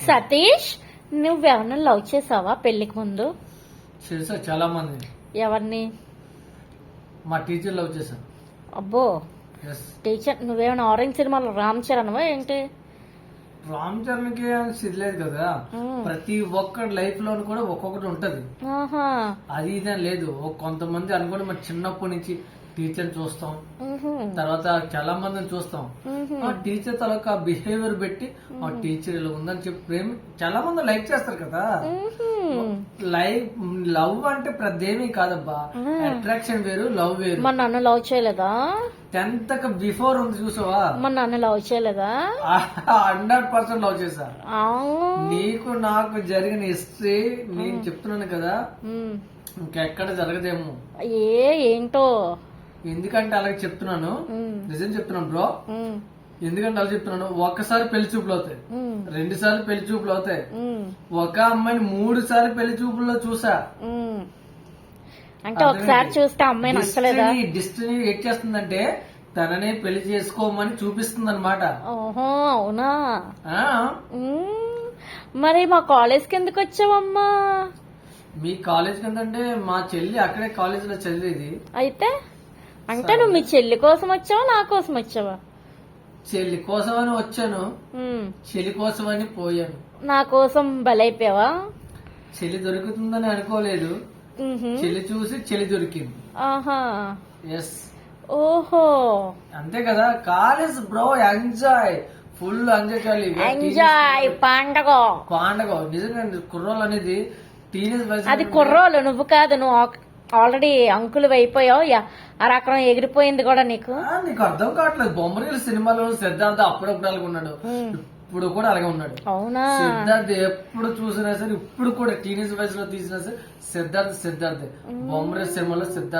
Satish, నువ్వెవరిని love చేసావా పెళ్లికి ముందు? చేసా, చాలా మంది. ఎవరిని? మా టీచర్ లవ్ చేశాను. అబ్బో, ఎస్. టీచర్. నువ్వేమైనా ఆరెంజ్ సినిమాలో రామ్ చరణ్ ఏంటి? రామ్ చరణ్ కి సిద్ధలేదు కదా. ప్రతి ఒక్కరి లైఫ్ లో కూడా ఒక్కొక్కటి ఉంటది. ఆహా. అది ఇదని లేదు. కొంతమంది అనుకోండి మన చిన్నప్పటి నుంచి టీచర్ చూస్తాం, తర్వాత చాలా మందిని చూస్తాం. ఆ టీచర్ తలక బిహేవియర్ పెట్టి ఆ టీచర్ ఇలా ఉందని చెప్పి ప్రేమ చాలా మంది లైక్ చేస్తారు కదా. లవ్ అంటే ప్రదేమీ కాదబ్బా. అట్రాక్షన్ వేరు, లవ్ వేరు. మా నాన్న లవ్ చేయలేదా? 10th బిఫోర్ ఉంది చూసావా? మా నాన్న లవ్ చేయలేదా? 100% లవ్ చేశా. నీకు నాకు జరిగిన హిస్టరీ నేను చెప్తున్నాను కదా, ఇంకెక్కడ జరగదేమో. ఏంటో. ఎందుకంటే అలాగే చెప్తున్నాను, నిజం చెప్తున్నాను బ్రో. ఎందుకంటే అలా చెప్తున్నాను. ఒక్కసారి పెళ్లి చూపులు అవుతాయి, 2 సార్లు పెళ్లి చూపులు అవుతాయి. ఒక అమ్మాయిని 3 సార్లు పెళ్లి చూపుల్లో చూసా. అంటే ఒకసారి చూస్తే అమ్మాయి నచ్చలేదా? డిస్టినీ ఏం చేస్తుందంటే తననే పెళ్లి చేసుకోమని చూపిస్తుంది అనమాట. ఓహో, అవునా? మరి మా కాలేజ్ కి ఎందుకు వచ్చావమ్మా? మీ కాలేజ్ కిందంటే మా చెల్లి అక్కడే కాలేజ్ లో చదివేది. అయితే అంటే నువ్వు మీ చెల్లి కోసం వచ్చావా, నా కోసం వచ్చావా? చెల్లి కోసమని వచ్చాను, చెల్లి కోసమని పోయాను. నా కోసం బలైపోయావా? చెల్లి దొరుకుతుందని అనుకోలేదు, చెల్లి చూసి చెల్లి దొరికింది. ఆహా. ఎస్. ఓహో, అంతే కదా. College bro, enjoy, full enjoy చేయాలి. ఎంజాయ్, పండగ. నిజంగా కుర్రోలు అనేది టీనేజ్ వయసు. అది కుర్రోలు, నువ్వు కాదు. నువ్వు ఆల్రెడీ అంకులు అయిపోయావు. ఆ రకం ఎగిరిపోయింది కూడా నీకు. నీకు అర్థం కావట్లేదు. బొమ్మరీల సినిమాలో సిద్ధార్థ అప్పుడప్పుడు అలాగే ఉన్నాడు, ఇప్పుడు కూడా అలాగే ఉన్నాడు. అవునా? సిద్ధార్థ్ ఎప్పుడు చూసినా సరే, ఇప్పుడు కూడా టీనేజ్ వయసులో తీసినా సరే సిద్ధార్థ్ బొమ్మరీల సినిమాలో సిద్ధార్థ్.